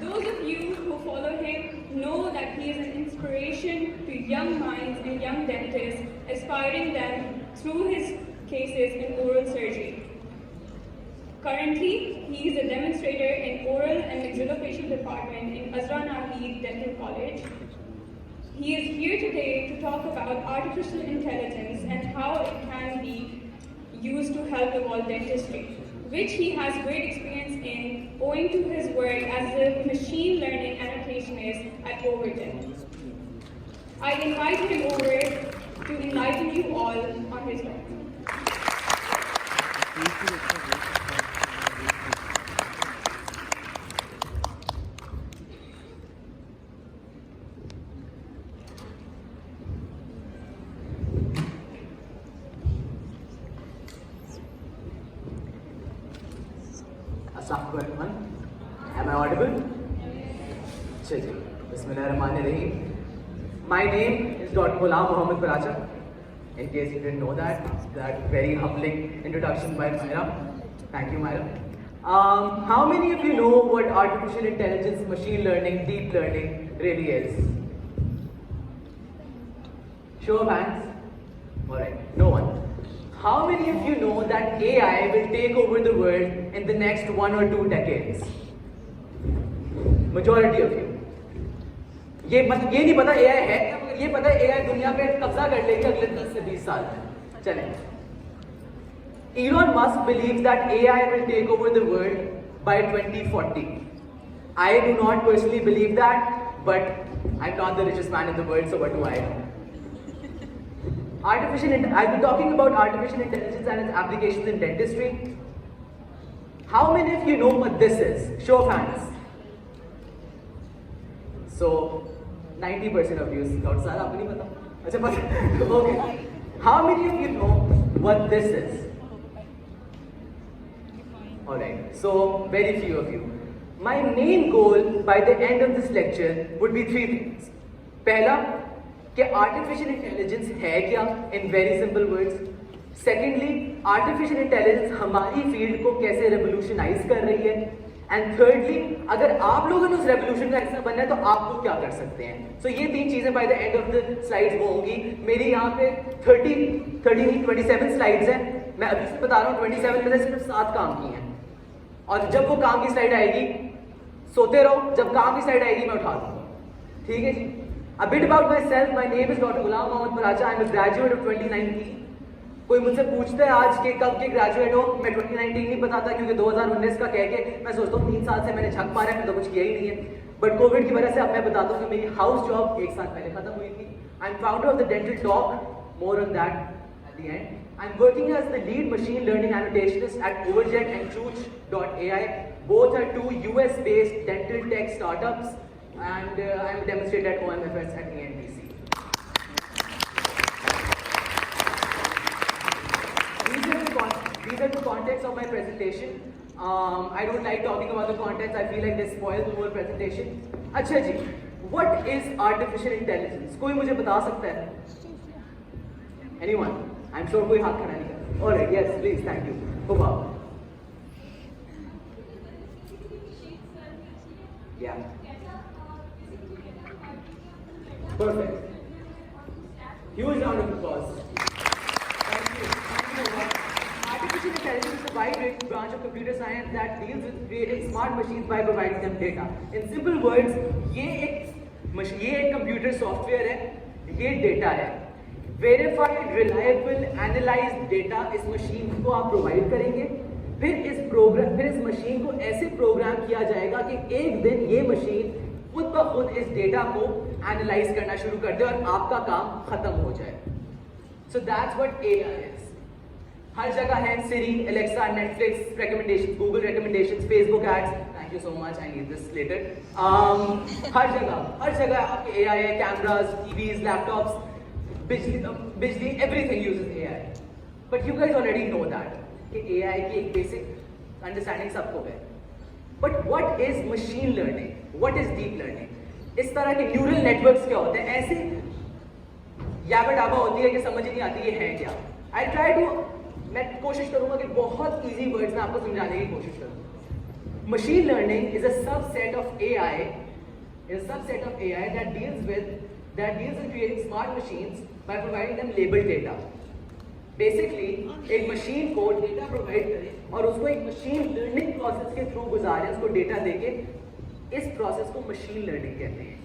Those of you who follow him know that he is an inspiration to young minds and young dentists, aspiring them through his cases in oral surgery. Currently, he is a demonstrator in oral and maxillofacial department in Azra Nahid Dental College. He is here today to talk about artificial intelligence and how it can be used to help evolve dentistry, which he has great experience in owing to his work as a machine learning annotationist at Overton. I invite him over to enlighten you all on his work. Assalamu alaikum. Am I audible? Chaliye. Bismillahirrahmanirrahim. My name is Dr. Ghulam Mohammed Baracha. In case you didn't know that very humbling introduction by Myra. Thank you, Myra. How many of you know what artificial intelligence, machine learning, deep learning really is? Show of hands. Alright, no one. How many of you know that AI will take over the world in the next 1 or 2 decades? Majority of you. ये नहीं पता AI है, ये पता है AI दुनिया पे कब्जा कर लेगी अगले 10 से 20 साल में. चलें. Elon Musk believes that AI will take over the world by 2040. I do not personally believe that, but I'm not the richest man in the world, so what do I know? I'll be talking about artificial intelligence and its applications in dentistry. How many of you know what this is? Show of hands. So, 90% of you. Okay. How many of you know what this is? Alright, so very few of you. My main goal by the end of this lecture would be 3 things. पहला, कि artificial intelligence है क्या in very simple words. Secondly, artificial intelligence हमारी field को कैसे revolutionise कर रही है. एंड थर्डली, अगर आप लोगों ने उस रेवोल्यूशन का हिस्सा बनना है तो आप लोग क्या कर सकते हैं. सो ये 3 चीजें by the end of the slides वो होंगी. मेरी यहाँ पे 27 स्लाइड्स हैं. मैं अभी से बता रहा हूँ 27 में से सिर्फ 7 काम की हैं. और जब वो काम की स्लाइड आएगी सोते रहो, जब काम की स्लाइड आएगी मैं उठा दूंगा. ठीक है जी. A bit about myself. My name is Dr. Ghulam Mohammed Baracha. I am a graduate of 2019. कोई मुझसे पूछता है आज के कब के ग्रेजुएट हो, मैं 2019 नहीं बताता क्योंकि 2019 का कह के मैं सोचता हूँ 3 साल से मैंने झक पा रहा है, तो कुछ किया ही नहीं है. बट कोविड की वजह से अब मैं बताता हूँ कि मेरी हाउस जॉब 1 साल पहले खत्म हुई थी. I am founder of the dental talk. More on that at the end. I am working as the lead machine learning annotationist at Overjet and Chooch.ai. Both are 2 US-based dental tech startups. And I am a demonstrator at OMFS at ANTC. These are the contents of my presentation. I don't like talking about the contents. I feel like they spoil the whole presentation. अच्छा जी, what is artificial intelligence? कोई मुझे बता सकता है? Anyone? I'm sure कोई हाथ खड़ा नहीं कर. All right, yes, please, thank you. Go on. Yeah. Perfect. Huge round of applause. Thank you. Artificial intelligence is a wide-ranging branch of computer science that deals with creating smart machines by providing them data. In simple words, ये एक computer software है, ये data है. Verified, reliable, analysed data इस machine को आप provide करेंगे. फिर इस मशीन को ऐसे प्रोग्राम किया जाएगा कि एक दिन ये मशीन खुद ब खुद इस डेटा को एनालाइज करना शुरू कर दे और आपका काम खत्म हो जाए. So that's what AI is. हर जगह है Siri, Alexa, Netflix recommendations, Google recommendations, Facebook ads. Thank you so much, I need this letter. हर जगह आपके एआई है. कैमरास, टीवीज, लैपटॉप्स, बिजली, everything uses AI. But you guys already know that कि AI की एक बेसिक अंडरस्टैंडिंग सबको है. But what is machine learning? What is deep learning? इस तरह के न्यूरल नेटवर्क्स क्या होते हैं? ऐसे याबा डाबा होती है कि समझ ही नहीं आती ये है क्या. मैं कोशिश करूंगा कि बहुत इजी वर्ड्स में आपको समझाने की कोशिश करूँ. Machine learning is a subset of AI, that deals with creating smart machines by providing them labeled data. Basically, एक मशीन को डेटा प्रोवाइड करें और उसको एक मशीन लर्निंग प्रोसेस के थ्रू गुजारें, उसको डेटा देके, इस प्रोसेस को मशीन लर्निंग कहते हैं।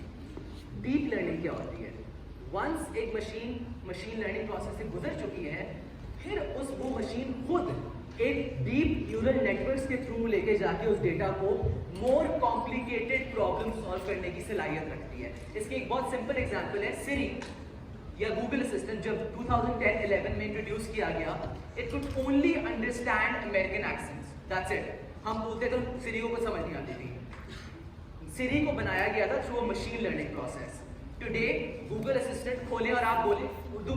डीप लर्निंग क्या होती है? वंस एक मशीन लर्निंग प्रोसेस से गुजर चुकी है, फिर वो मशीन खुद एक डीप न्यूरल नेटवर्क्स के थ्रू लेके जाके उस डेटा को मोर कॉम्प्लिकेटेड प्रॉब्लम सॉल्व करने की सलाहियत रखती है। इसकी एक बहुत सिंपल एग्जांपल है सिरी या गूगल असिस्टेंट। जब 2010-11 में इंट्रोड्यूस किया गया, it could only understand American accents, that's it. हम बोलते तो सिरी को समझ नहीं आती थी। सिरी को बनाया गया था through a machine learning process. Today Google assistant खोलें और आप बोले उर्दू,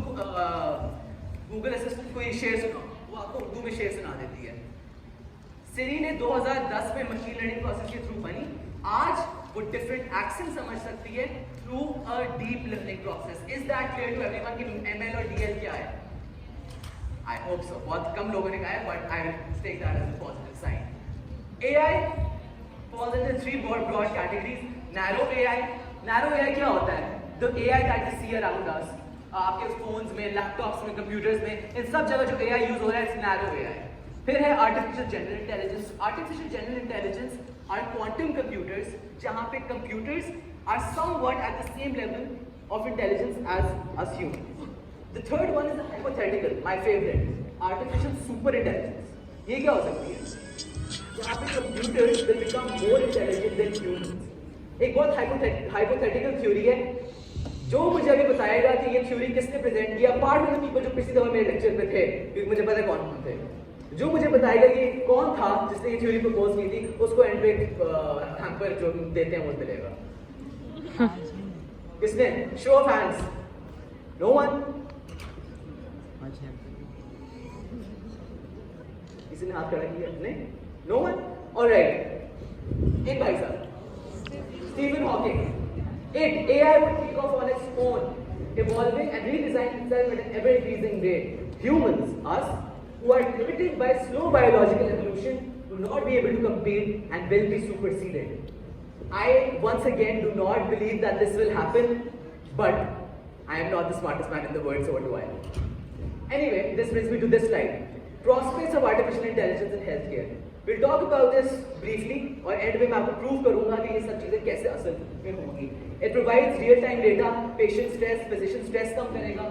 गूगल असिस्टेंट को ये शेर सुनाओ, वो आपको उर्दू में शेर सुना देती है। सिरी ने 2010 में मशीन लर्निंग प्रोसेस के थ्रू बनी, आज वो डिफरेंट एक्सेंट समझ सकती है through a deep learning process. Is that clear to everyone कि एमएल और डीएल क्या है? I hope so. बहुत कम लोगों ने कहा है, but I will take that as a positive sign. AI falls into three broad categories. Narrow AI क्या होता है? The AI that we see around us, आपके फोन्स में, लैपटॉप्स में, कंप्यूटर्स में, इन सब जगह जो AI यूज हो रहा है, इट्स नैरो AI। फिर है artificial general intelligence. Artificial general intelligence are quantum computers, जहां पे computers are somewhat at the same level of intelligence as us humans. The third one is hypothetical, my favourite, artificial super intelligence. ये क्या हो सकती है? जहां पे computers will become more intelligent than humans. एक बहुत हाइपोथेटिकल थ्योरी है, जो मुझे अभी बताएगा कि ये थ्योरी किसने प्रेजेंट किया, पार्ट ऑफ द पीपल जो पिछली दफा मेरे लेक्चर में थे, क्योंकि मुझे पता है कौन थे, जो मुझे बताएगा कि कौन था जिसने ये थ्योरी प्रपोज की थी, उसको एंड पे हैम्पर जो देते हैं वो मिलेगा। किसने? Show of hands. No one? किसी ने हाथ खड़ा किया? नहीं? No one? ऑलराइट, एक भाई साहब, Stephen Hawking. AI would take off on its own, evolving and redesigning itself at an ever-increasing rate. Humans, us, who are limited by slow biological evolution, will not be able to compete and will be superseded. I once again do not believe that this will happen, but I am not the smartest man in the world, so what do I know? Anyway, this brings me to this slide. Prospects of artificial intelligence in healthcare. We'll talk about this briefly, और and में मैं आपको prove करूंगा कि ये सब चीजें कैसे असल में होंगी। It provides real time data, patient stress, physician stress कम करेगा,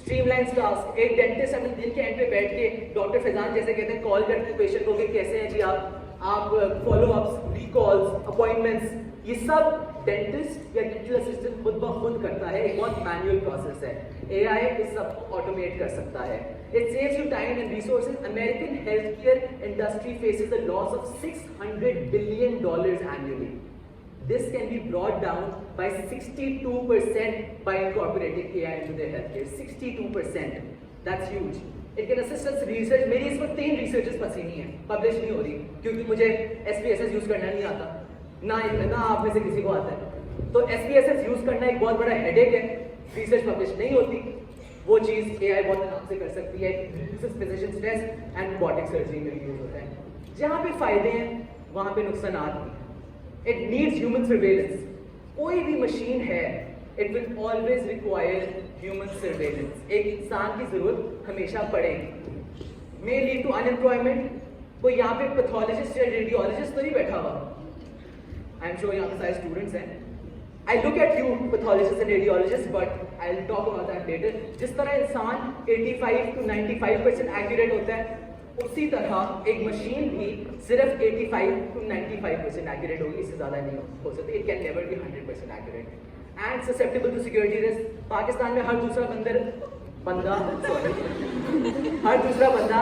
streamlines टास्क। एक डेंटिस्ट अपने दिन के एंड पे बैठ के डॉक्टर फैजान जैसे कहते हैं, कॉल करते हैं पेशेंट को कि कैसे हैं जी आप फॉलो अप्स, रिकॉल्स, अपॉइंटमेंट्स, ये सब डेंटिस्ट या डेंटल असिस्टेंट खुद ब खुद करता है। एक बहुत मैनुअल प्रोसेस है। AI इस सब को ऑटोमेट कर सकता है। It saves you time and resources. American healthcare industry faces a loss of $600 billion annually. This can be brought down by 62% by incorporating AI into their healthcare. 62%. That's huge. It can assist us research. मेरी इस वक्त 3 researches फंसी नहीं है, publish नहीं हो रही, क्योंकि मुझे SPSS यूज करना नहीं आता, ना आप में से किसी को आता है। तो SPSS यूज करना एक बहुत बड़ा हेडेक है, रिसर्च पब्लिश नहीं होती। वो चीज़ AI बहुत आराम से कर सकती है। Physician stress and robotic surgery में यूज होता है। जहाँ पे फायदे हैं वहाँ पे नुकसान भी। It needs human surveillance. कोई भी मशीन है, it will always require human surveillance. एक इंसान की जरूरत हमेशा पड़ेगी। May lead to unemployment. कोई यहाँ पे पैथोलॉजिस्ट या रेडियोलॉजिस्ट तो नहीं बैठा हुआ, आई एम श्योर यहाँ पे सारे स्टूडेंट्स हैं। I look at you, pathologists and radiologists, but I'll talk about that later. जिस तरह इंसान 85 to 95% accurate होता है, उसी तरह एक मशीन भी सिर्फ 85 to 95% accurate होगी, इससे ज़्यादा नहीं हो सकती। It can never be 100% accurate. And susceptible to security risk. Pakistan में हर दूसरा बंदा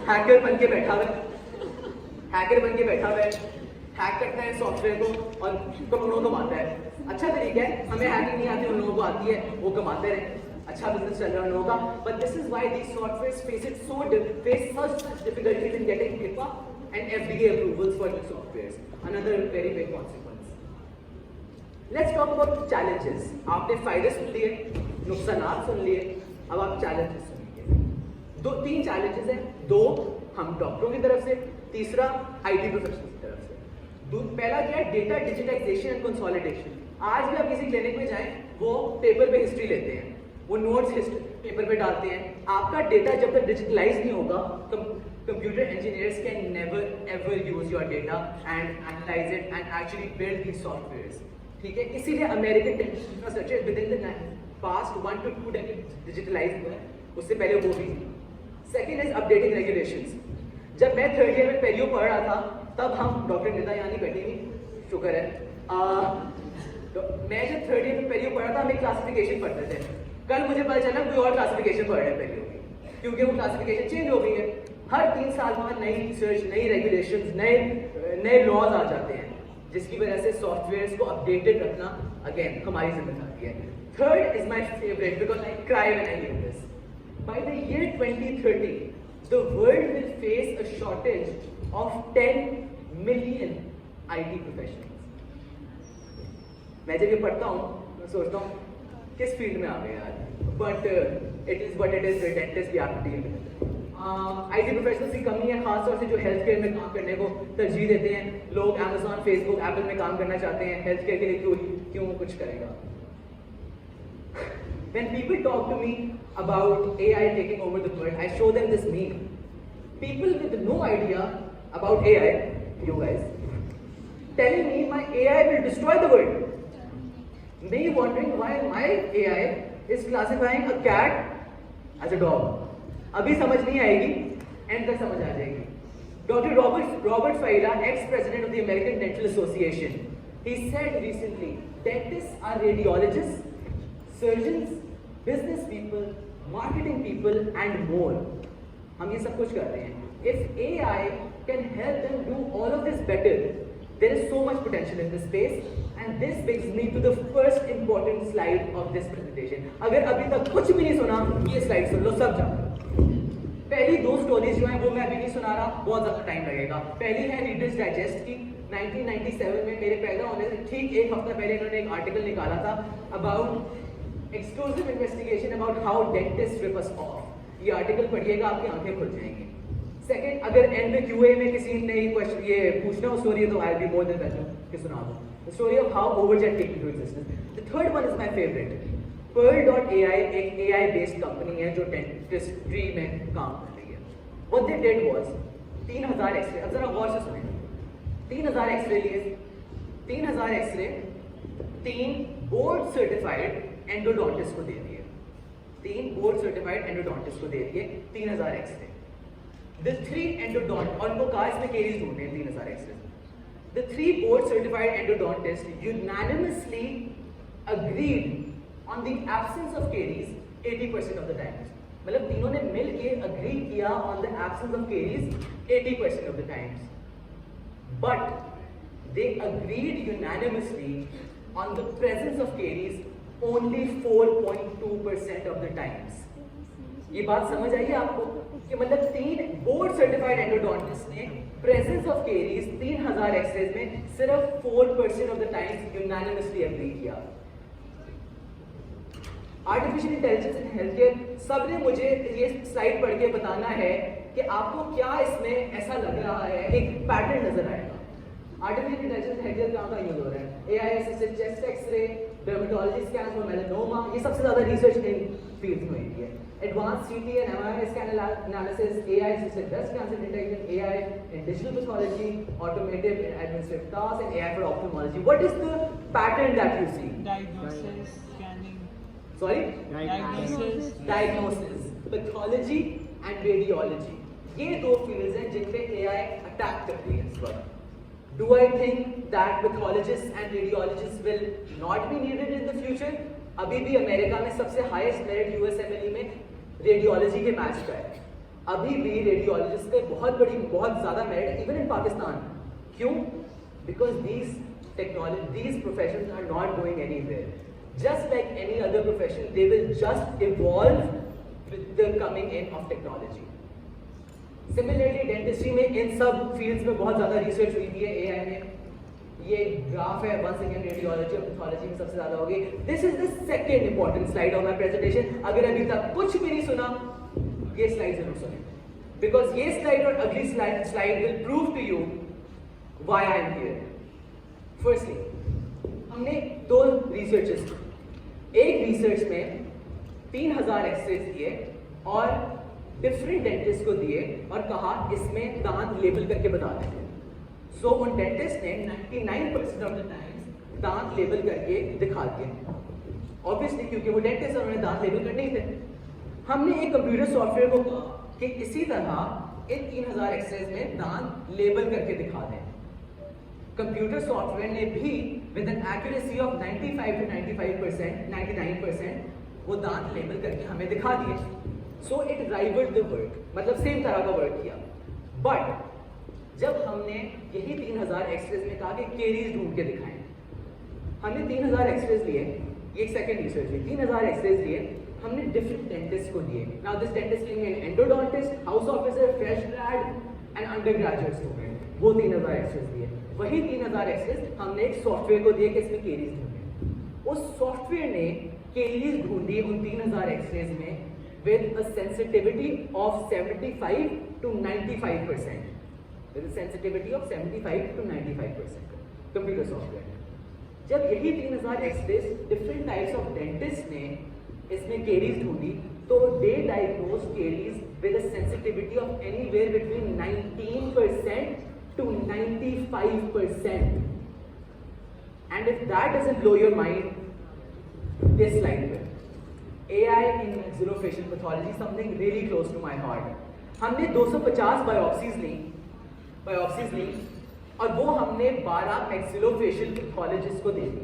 हैकर बन के बैठा हुआ है, हैक करता है सॉफ्टवेयर को और करोड़ों कमाता है। अच्छा तरीका है, हमें हैकिंग नहीं आती, उन लोगों को आती है, वो कमाते रहे, अच्छा बिजनेस चल रहा है उन लोगों का। But this is why these softwares face such difficulties in getting HIPAA and FDA approvals for these softwares. Another very big consequence. Let's talk about challenges. आपने फायदे सुन लिए, नुकसानात सुन लिए, अब आप challenges सुनिए। 3 challenges हैं, 2 हम डॉक्टरों की तरफ से, तीसरा IT प्रोफेशनल्स की तरफ से। पहला क्या है, डेटा डिजिटाइजेशन एंड कंसोलिडेशन। आज भी आप किसी क्लिनिक में जाएं, वो पेपर पे हिस्ट्री लेते हैं, वो नोट्स पेपर पे डालते हैं। आपका डेटा जब तक डिजिटलाइज नहीं होगा, computer engineers can never ever use your data and analyse it and actually build these softwares. ठीक है, इसीलिए अमेरिकन इंफ्रास्ट्रक्चर विद इन द पास्ट 1 to 2 डेकेड डिजिटलाइज हुआ है, उससे पहले वो भी। Second is updating regulations. जब मैं थर्ड ईयर में पेरियो पढ़ रहा था, तब हम डॉक्टर निदा यानी बैठी हुई, शुक्र है, मैं जब थर्ड ईयर में पेरियो पढ़ रहा था, हम एक क्लासिफिकेशन पढ़ते थे। कल मुझे पता चला कोई और क्लासिफिकेशन पढ़ रहे हैं पेरियो की, क्योंकि वो क्लासिफिकेशन चेंज हो गई है। हर 3 साल बाद नई रिसर्च, नई रेगुलेशंस, नए लॉज आ जाते हैं, जिसकी वजह से सॉफ्टवेयर्स को अपडेटेड रखना अगेन हमारी जिम्मेदारी है। Third is my favourite because I cry when I hear this. By the year 2030, the world will face a shortage of 10 million IT professionals. मैं जब ये पढ़ता हूँ, मैं सोचता हूँ किस फील्ड में आ गए यार, but it is what it is, dentist भी आप डील करते हैं। IT प्रोफेशनल्स की कमी है, खासतौर से जो हेल्थ केयर में काम करने को तरजीह देते हैं। लोग Amazon, Facebook, Apple में काम करना चाहते हैं, हेल्थ केयर के लिए क्यों कुछ करेगा। When people talk to me about AI taking over the world, I show them this meme. People with no idea about AI, you guys, telling me my AI will destroy the world. Me wondering why my AI is classifying a cat as a dog. अभी समझ नहीं आएगी, and तक समझ आ जाएगी। Dr. Robert Faila, ex-president of the American Dental Association, he said recently, dentists are radiologists, surgeons, business people, marketing people and more. हम ये सब कुछ कर रहे हैं. If AI can help them do all of this better, there is so much potential in this space, and this brings me to the first important slide of this presentation. अगर अभी तक कुछ भी नहीं सुना, ये slide सुन लो, सब जाओ। पहली 2 स्टोरीज जो हैं वो मैं अभी नहीं सुना रहा, बहुत ज़्यादा टाइम लगेगा। पहली है रीडर्स डाइजेस्ट की। 1997 में मेरे पैदा होने से ठीक 1 हफ्ता पहले इन्होंने एक आर्टिकल निकाला था about exclusive investigation about how dentist rip us off. ये आर्टिकल पढ़िएगा, आपकी आंखें खुल जाएंगी। सेकंड, अगर एंड में क्यूए में किसी ने क्वेश्चन ये पूछना हो स्टोरी, तो I be more than welcome कि सुना दो the story of how Overjet came into existence. The third one is my favourite. Pearl.ai एक AI बेस्ड कंपनी है जो डेंटिस्ट्री में काम कर रही है। What they did was 3000 x ray, अब जरा गौर से सुनें, 3000 एक्सरे लिए, 3000 एक्सरे 3 बोर्ड सर्टिफाइड एंडोडोंटिस्ट को दे दिए। 3 बोर्ड सर्टिफाइड एंडोडोंटिस्ट को दे दिए 3000 एक्सरे। The 3 एंडोडोंट, और उनको कहा इसमें केरीज ढूंढने 3000 x ray. The 3 board certified endodontists unanimously agreed on the absence of caries 80% of the times. मतलब तीनों ने मिल के अग्री किया on the absence of caries 80% of the times. But they agreed unanimously on the presence of caries only 4.2% of the times. ये बात समझ आई आपको कि मतलब 3 बोर्ड सर्टिफाइड एंडोडोंटिस्ट ने प्रेजेंस ऑफ केरीज 3000 एक्सरेज में सिर्फ 4% of the times unanimously agree किया। Artificial intelligence in health care, सबने मुझे ये स्लाइड पढ़ के बताना है कि आपको क्या इसमें ऐसा लग रहा है, एक पैटर्न नजर आएगा। आर्टिफिशियल इंटेलिजेंस हेल्थ केयर कहाँ लिंक हो रहा है? AI assisted chest x ray, dermatology scan for melanoma, ये सबसे ज्यादा रिसर्च इन फील्ड में हुई है। Advanced CT and MRI scan analysis, AI assisted breast cancer detection, AI in digital pathology, automated in administrative tasks, and AI for ophthalmology. What is the pattern that you see? Diagnosis, scanning. Sorry? Diagnosis. Diagnosis, pathology and radiology. ये 2 fields हैं जिन पे AI attack कर रही है इस वक्त। Do I think that pathologists and radiologists will not be needed in the future? अभी भी अमेरिका में सबसे हाईएस्ट मेरिट USMLE में रेडियोलॉजी के मैच का है। अभी भी रेडियोलॉजिस्ट पे बहुत ज़्यादा मेरिट है, इवन इन पाकिस्तान। क्यों? Because these professions are not going anywhere. Just like any other profession, they will just evolve with the coming in of technology. Similarly, dentistry में इन सब फील्ड्स में बहुत ज़्यादा रिसर्च हुई है AI में। ये ग्राफ है, once again रेडियोलॉजी और पैथोलॉजी में सबसे ज़्यादा होगी। This is the second important slide of my presentation. अगर अभी तक कुछ भी नहीं सुना, ये स्लाइड जरूर सुनें, because ये स्लाइड और अगली slide will prove to you why I am here. Firstly हमने दो रिसर्चेस एक रिसर्च में 3000 एक्सरेज दिए और डिफरेंट डेंटिस्ट को दिए और कहा इसमें दांत लेबल करके बता देते हैं। सो उन डेंटिस्ट ने 99% ऑफ द टाइम्स दांत लेबल करके दिखा दिए, ऑब्वियसली क्योंकि वो डेंटिस्ट उन्होंने दांत लेबल करने ही थे। हमने एक कंप्यूटर सॉफ्टवेयर को कहा कि इसी तरह इन 3000 एक्सरेज में दांत लेबल करके दिखा दें। कंप्यूटर सॉफ्टवेयर ने भी with an accuracy of 95 to 95%, 99% वो दांत लेबल करके हमें दिखा दिए। So it rivalled the work, मतलब सेम तरह का वर्क किया। बट जब हमने यही 3000 एक्सरेज में कहा कि केरीज ढूंढ के दिखाएं, हमने 3000 एक्सरेज लिए, एक सेकेंड रिसर्च लिए, 3000 एक्सरेज लिए, हमने डिफरेंट डेंटिस्ट को दिए। Now this dentist can be an endodontist, house officer, fresh grad and undergraduate student. वो 3000 एक्सरेज दिए। वही 3000 एक्सरेज हमने एक सॉफ्टवेयर को दिए कि इसमें केरीज ढूंढे। उस सॉफ्टवेयर ने केरीज ढूंढी उन 3000 एक्सरेज में with a sensitivity of 75 to 95%. With a sensitivity of 75 to 95%. Computer software में जब यही 3000 x-rays different types of dentist ने इसमें केरीज ढूंढी, तो they diagnose caries with a sensitivity of anywhere between 19% to 95%. And if that doesn't blow your mind, this slide will. AI in maxillofacial pathology, something really close to my heart. हमने 250 biopsies ली और वो हमने 12 maxillofacial pathologist को दे दी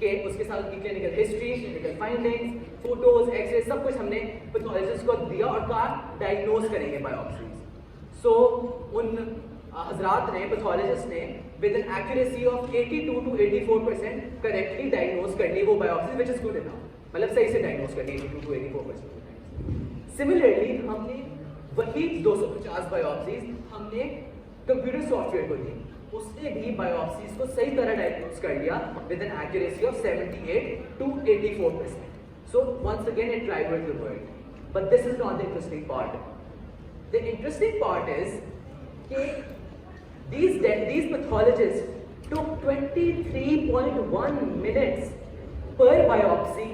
कि उसके साथ उनकी clinical history, clinical findings, photos, x ray सब कुछ हमने पैथोलॉजिस्ट को दिया और कहा डायग्नोज करेंगे बायोप्सीज। सो उन हजरात ने, पैथोलॉजिस्ट ने with an accuracy of 82 to 84% correctly diagnose कर ली वो biopsies, which is good enough, मतलब सही से डायग्नोज कर ली 82 to 84%। सिमिलरली हमने वही 250 बायोप्सीज हमने कंप्यूटर सॉफ्टवेयर को दी, उसने भी बायोप्सीज को सही तरह डायग्नोज कर लिया with an accuracy of 78 to 84%। So once again it rivalled the world, but this is not the interesting part. The interesting part is कि these pathologists took 23.1 minutes per biopsy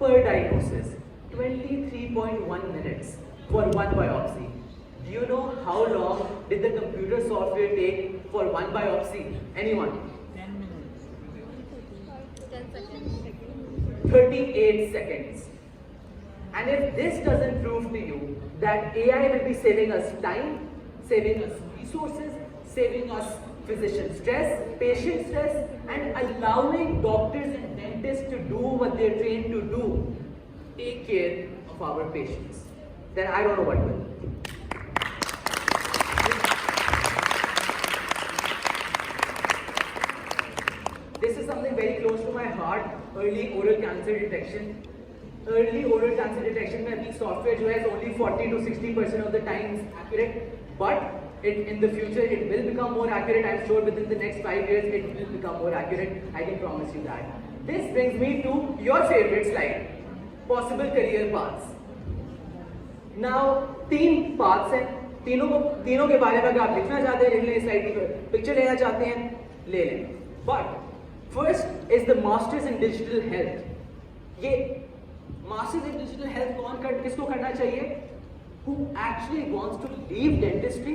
per diagnosis. 23.1 minutes for one biopsy. Do you know how long did the computer software take for one biopsy? Anyone? 10 minutes. 10 seconds. 38 seconds. And if this doesn't prove to you that AI will be saving us time, saving us resources, saving us physician stress, patient stress, and allowing doctors and dentists to do what they're trained to do, take care of our patients, then I don't know what will. This is something very close to my heart, early oral cancer detection. Early oral cancer detection में अभी software जो है only 40 to 60% of the time is accurate, but in the future it will become more accurate. I'm sure within the next 5 years it will become more accurate. I can promise you that. This brings me to your favorite slide, possible career paths. Now 3 paths हैं, तीनों के बारे में अगर आप लिखना चाहते हैं लिख लें, स्लाइड की पिक्चर लेना चाहते हैं ले लें। But first is the masters in digital health. ये masters in digital health किसको करना चाहिए? Who actually wants to leave dentistry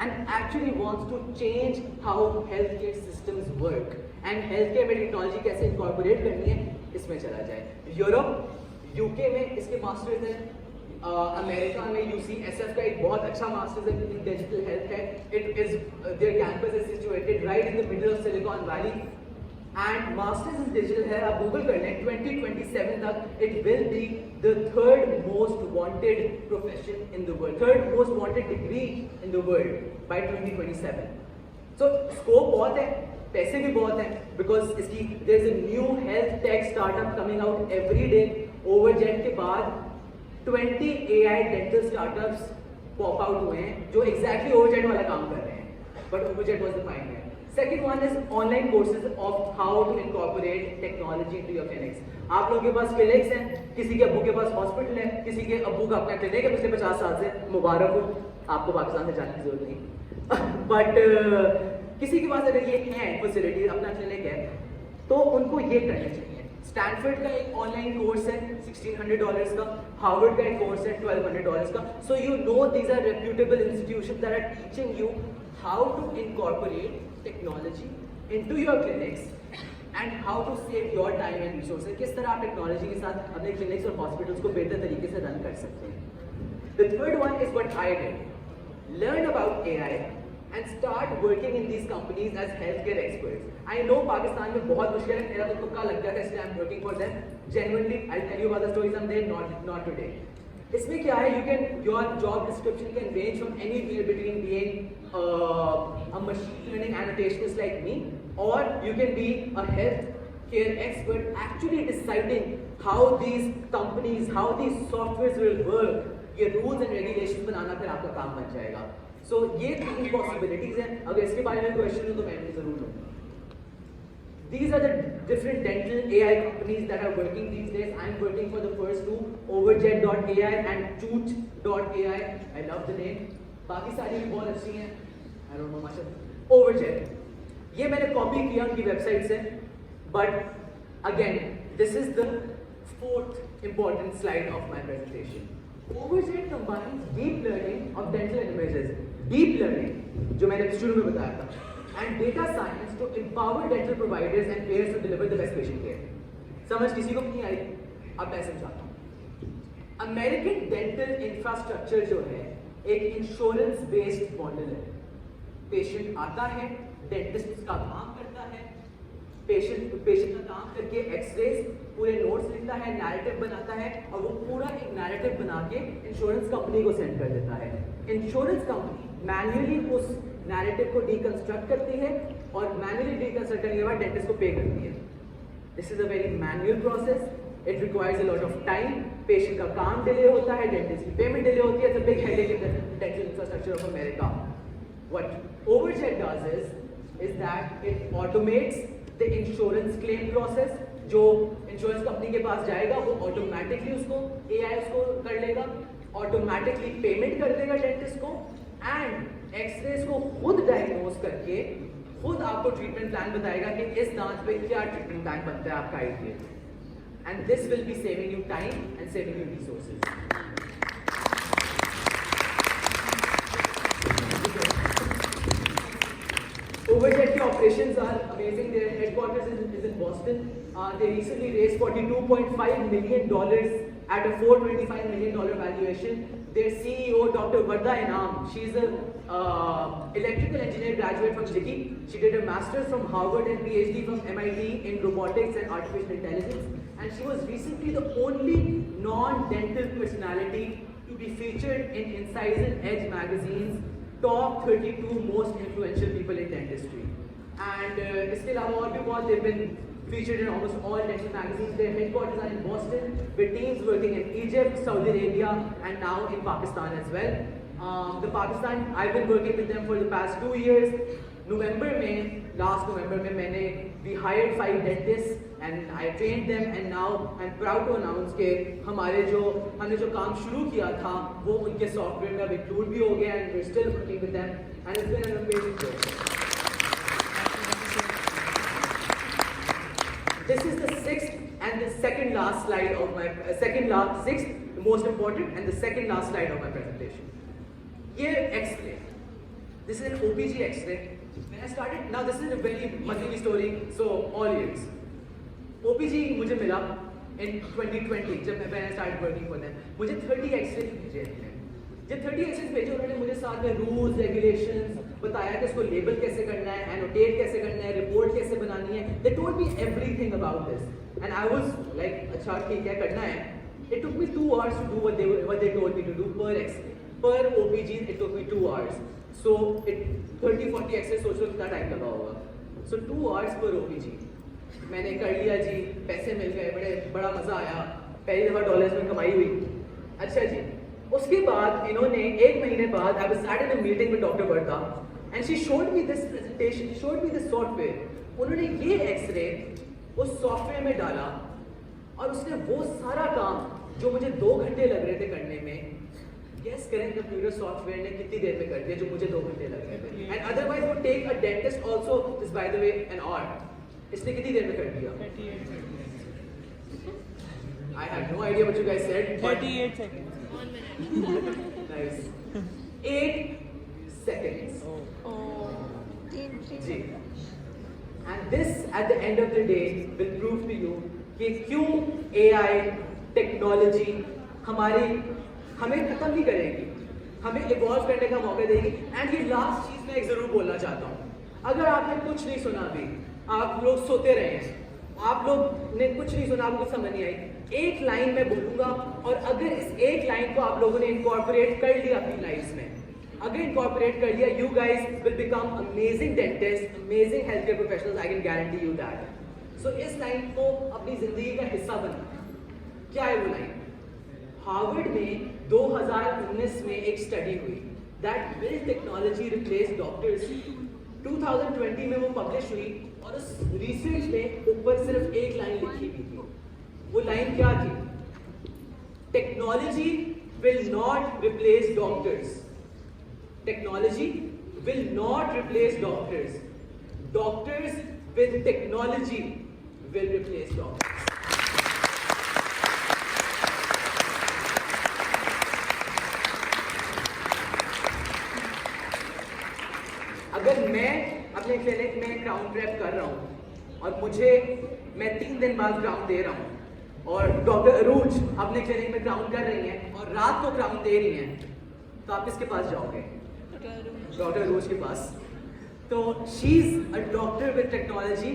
and actually wants to change how healthcare systems work and healthcare में टेक्नोलॉजी कैसे incorporate करनी है, इसमें चला जाए। यूरोप, यूके में इसके मास्टर्स हैं, अमेरिका में UCSF का एक बहुत अच्छा मास्टर्स इन डिजिटल हेल्थ है। It is there campus is situated right in the middle of Silicon Valley and masters in digital है, आप गूगल कर लें, 2027 तक it will be the third most wanted profession in the world, third most wanted degree in the world by 2027। So scope बहुत है, पैसे भी बहुत हैं, बिकॉज इसकी there is a new health tech startup coming out every day. Overjet के बाद 20 AI dental startups pop out हुए हैं जो एग्जैक्टली ओवरजेट वाला काम कर रहे हैं, but Overjet was the pioneer. Second one is online courses of how to incorporate technology into your clinics. आप लोगों के पास clinics हैं, किसी के अब्बू के पास हॉस्पिटल है, किसी के अब्बू का अपना क्लिनिक है पिछले 50 साल से, मुबारक हो, आपको पाकिस्तान से जाने की जरूरत नहीं। बट किसी के पास अगर ये है फैसिलिटी, अपना क्लिनिक है, तो उनको ये करना चाहिए। स्टैनफोर्ड का एक ऑनलाइन कोर्स है $1600 का, हार्वर्ड का एक कोर्स है $1200 का। So you know these are reputable institutions that are teaching you how to incorporate technology into your clinics and how to save your time and resources. किस तरह आप टेक्नोलॉजी के साथ अपने क्लिनिक्स और हॉस्पिटल्स को बेहतर तरीके से रन कर सकते हैं। The third one is what I did, learn about AI and start working in these companies as healthcare experts. I know Pakistan में बहुत मुश्किल है, मेरा तो तुक्का लग गया था, इसलिए I'm working for them. Genuinely, I'll tell you about the story someday, not today. इसमें क्या है, your job description can range from anywhere between being a machine learning annotationist like me, or you can be a healthcare expert actually deciding how these companies, how these softwares will work. ये rules and regulations बनाना फिर आपका काम बन जाएगा। So ये 3 possibilities हैं। अगर इसके बारे में क्वेश्चन हो तो मैं भी जरूर लूँगा। These are the different dental AI companies that are working these days. I am working for the first two, Overjet.ai and Choot.ai. I love the name. बाकी सारी भी बहुत अच्छी हैं। I don't know much of Overjet. ये मैंने copy किया उनकी वेबसाइट से, but again, this is the 4th important slide of my presentation. Overjet combines deep learning of dental images, deep learning, जो मैंने शुरू में बताया था, and data science to empower dental providers and payers to deliver the best patient care. समझ किसी को नहीं आई? अब मैं समझाता हूँ। अमेरिकन डेंटल इंफ्रास्ट्रक्चर जो है एक इंश्योरेंस बेस्ड मॉडल है। पेशेंट आता है, डेंटिस्ट उसका काम करता है, पेशेंट का काम करके एक्सरेज, पूरे नोट्स लिखता है, नैरेटिव बनाता है, और वो पूरा एक नैरेटिव बना के इंश्योरेंस कंपनी को सेंड कर देता है। इंश्योरेंस कंपनी मैन्युअली उस नैरेटिव को डिकंस्ट्रक्ट करती है और मैन्युअली डिकंस्ट्रक्ट करने के बाद डेंटिस्ट को पे करती है। This is a very manual process, it requires a lot of time, patient का काम डिले होता है, डेंटिस्ट की पेमेंट डिले होती है, it's a big headache in the dental infrastructure of America. What Overjet does is that it automates the insurance claim process. जो insurance company के पास जाएगा वो ऑटोमेटिकली उसको AI उसको कर लेगा, ऑटोमेटिकली पेमेंट कर देगा डेंटिस्ट को, एंड एक्सरेज को खुद डायग्नोज करके खुद आपको ट्रीटमेंट प्लान बताएगा कि इस दांत पे क्या ट्रीटमेंट प्लान बनता है आपका ideal, and this will be saving you time and saving you resources. Overjet के operations are amazing. Their headquarters is in Boston. They recently raised $42.5 million at a $425 million valuation. Their CEO, Dr. Varda Inam, she's a electrical engineer graduate from JITI. She did a master's from Harvard and PhD from MIT in robotics and artificial intelligence. And she was recently the only non-dental personality to be featured in Incisor Edge magazine's top 32 most influential people in dentistry. And इसके अलावा और भी बहुत, they've been featured in almost all dental magazines. Their headquarters are in Boston, with teams working in Egypt, Saudi Arabia, and now in Pakistan as well. I've been working with them for the past 2 years. Last November में we hired 5 dentists and I trained them, and now I'm proud to announce कि हमने जो काम शुरू किया था वो उनके सॉफ्टवेयर में अब इंक्लूड भी हो गया, and we're still working with them, and it's been an amazing journey. This is the 6th and the second last slide of my sixth, the most important, and the second last slide of my presentation. Here, X-ray. This is an OPG X-ray. When I started, now this is a very muzzy story, so all ears. OPG मुझे मिला in 2020 जब मैं started working for them. मुझे 30 X-rays भेजे थे। जब 30 X-rays भेजे उन्होंने मुझे साथ में रूल्स रेगुलेशंस बताया कि इसको लेबल कैसे करना है, एनोटेट कैसे करना है, रिपोर्ट कैसे बनानी है। They told me everything about this, and I was like, अच्छा ठीक है करना है। It took me 2 hours to do what they told me to do per X-ray. Per OPG it took me 2 hours. So 30-40 X-rays सोच लो कितना time लगा होगा। So 2 hours per OPG मैंने कर लिया जी, पैसे मिल गए, बड़ा मजा आया, पहली दफा डॉलर्स में कमाई हुई। अच्छा जी, उसके बाद इन्होंने 1 महीने बाद I was sat in a meeting with Dr. Varda and she showed me this presentation, she showed me this software. उन्होंने ये एक्सरे उस सॉफ्टवेयर में डाला और उसने वो सारा काम जो मुझे 2 घंटे लग रहे थे करने में गेस करें कंप्यूटर सॉफ्टवेयर ने कितनी देर में कर दिया जो मुझे 2 घंटे लग गए थे. एंड अदरवाइज वो take a dentist also this by the way an hour. इसने कितनी देर में कर दिया? 38 seconds. I have no idea what you guys said. But 38 seconds. nice. 8 seconds. Oh. Ji. And this at the end of the day will prove to you कि क्यों AI technology हमें खत्म नहीं करेगी, हमें इवॉल्व करने का मौका देगी. एंड ये लास्ट चीज मैं एक जरूर बोलना चाहता हूँ. अगर आपने कुछ नहीं सुना अभी, आप लोग सोते रहे हैं, आप लोग ने कुछ नहीं सुना, आपको कुछ समझ नहीं आई, एक लाइन मैं बोलूंगा और अगर इस एक लाइन को आप लोगों ने इनकॉर्पोरेट कर लिया अपनी लाइफ में, अगर इनकॉर्पोरेट कर लिया, you guys will become amazing dentist, amazing health care professionals. I can guarantee you that. So इस लाइन को अपनी जिंदगी का हिस्सा बनाना. क्या है वो लाइन? हार्वर्ड में 2019 में एक स्टडी हुई that will technology replace doctors. 2020 में वो पब्लिश हुई और उस रिसर्च में ऊपर सिर्फ एक लाइन लिखी हुई थी. वो लाइन क्या थी? Technology will not replace doctors. Technology will not replace doctors. Doctors with technology will replace doctors. अगर मैं अपने क्लिनिक में क्राउन प्रेप कर रहा हूँ और मैं 3 दिन बाद क्राउन दे रहा हूँ और डॉक्टर अरूज अपने क्लिनिक में क्राउन कर रही हैं और रात को क्राउन दे रही हैं, तो आप किसके पास जाओगे? डॉक्टर अरूज के पास. तो she is a doctor with technology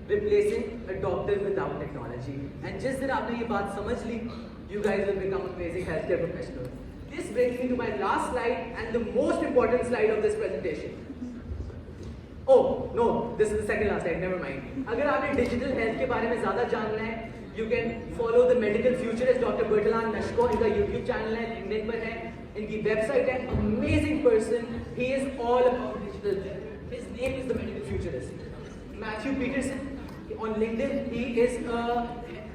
replacing a doctor without technology. And जिस दिन आपने ये बात समझ ली, you guys will become amazing healthcare professionals. This brings me to my last slide and the most important slide of this presentation. Oh no, this is the second last slide. Never mind. अगर आपने digital health के बारे में ज़्यादा जानना है, you can follow the medical futurist Dr. Bertalan Nashko. इनका YouTube channel है, LinkedIn पर है, इनकी website है. Amazing person. He is all about digital health. His name is the medical futurist. Matthew Peterson. On LinkedIn, he is a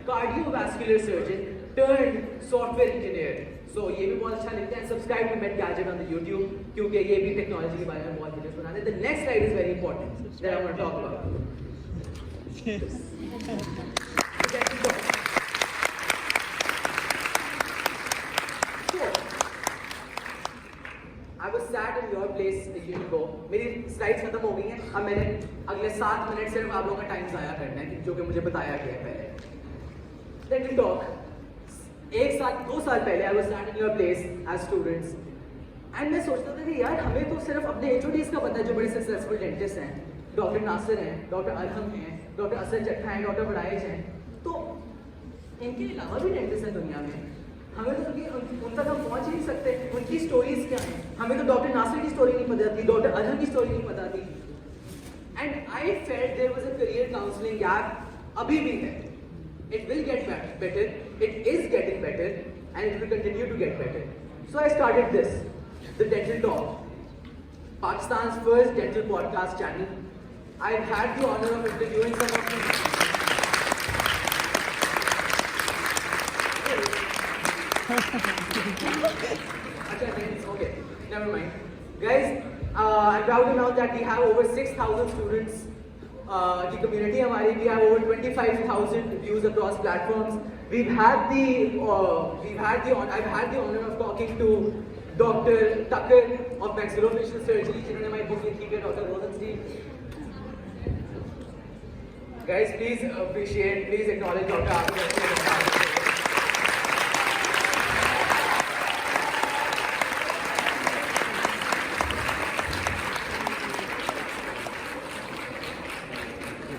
cardiovascular surgeon turned software engineer. So ये भी बहुत अच्छा लिखते हैं. Subscribe to Med Gadget on the YouTube क्योंकि ये भी technology के बारे में बहुत वीडियोस बनाते हैं. The next slide is very important that I want to talk about. So, I was sat in your place a year ago. मेरी स्लाइड्स खत्म हो गई हैं. अब मैंने अगले 7 मिनट सिर्फ आप लोगों का टाइम ज़ाया करना है जो कि मुझे बताया गया है पहले. Let me talk. 2 साल पहले I was stand in your place as students and मैं सोचता था कि यार हमें तो सिर्फ अपने HODs का पता है जो बड़े सक्सेसफुल डेंटिस्ट हैं. डॉक्टर नासिर हैं, डॉक्टर अरहम हैं, डॉक्टर असद चट्टा हैं, डॉक्टर बड़ाइज हैं. तो इनके अलावा भी डेंटिस्ट हैं दुनिया में. हमें तो उन तक हम पहुँच ही नहीं सकते. उनकी स्टोरीज क्या हैं? हमें तो डॉक्टर नासिर की स्टोरी नहीं पता थी, डॉक्टर अरहम की स्टोरी नहीं पता थी. And I felt there was a career counselling gap. अभी भी है. It will get better, it is getting better, and it will continue to get better. So I started this, the Dental Talk, Pakistan's first dental podcast channel. I've had the honor of interviewing some of them. Okay, never mind. Guys, I'm proud to announce that we have over 6,000 students. The community हमारी, we have over 25,000 views across platforms. I've had the honor of talking to Dr. Tucker of maxillofacial surgery, जिन्होंने हमारी book लिखी है, Dr. Rosenstein. Guys, please appreciate, please acknowledge Dr. Arthur.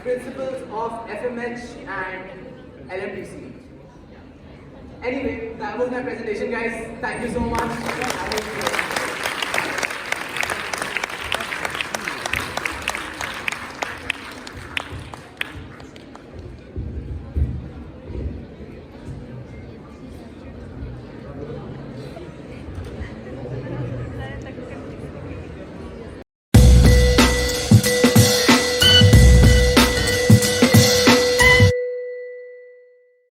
Principles of FMH and LMDC. Anyway, that was my presentation, guys. Thank you so much.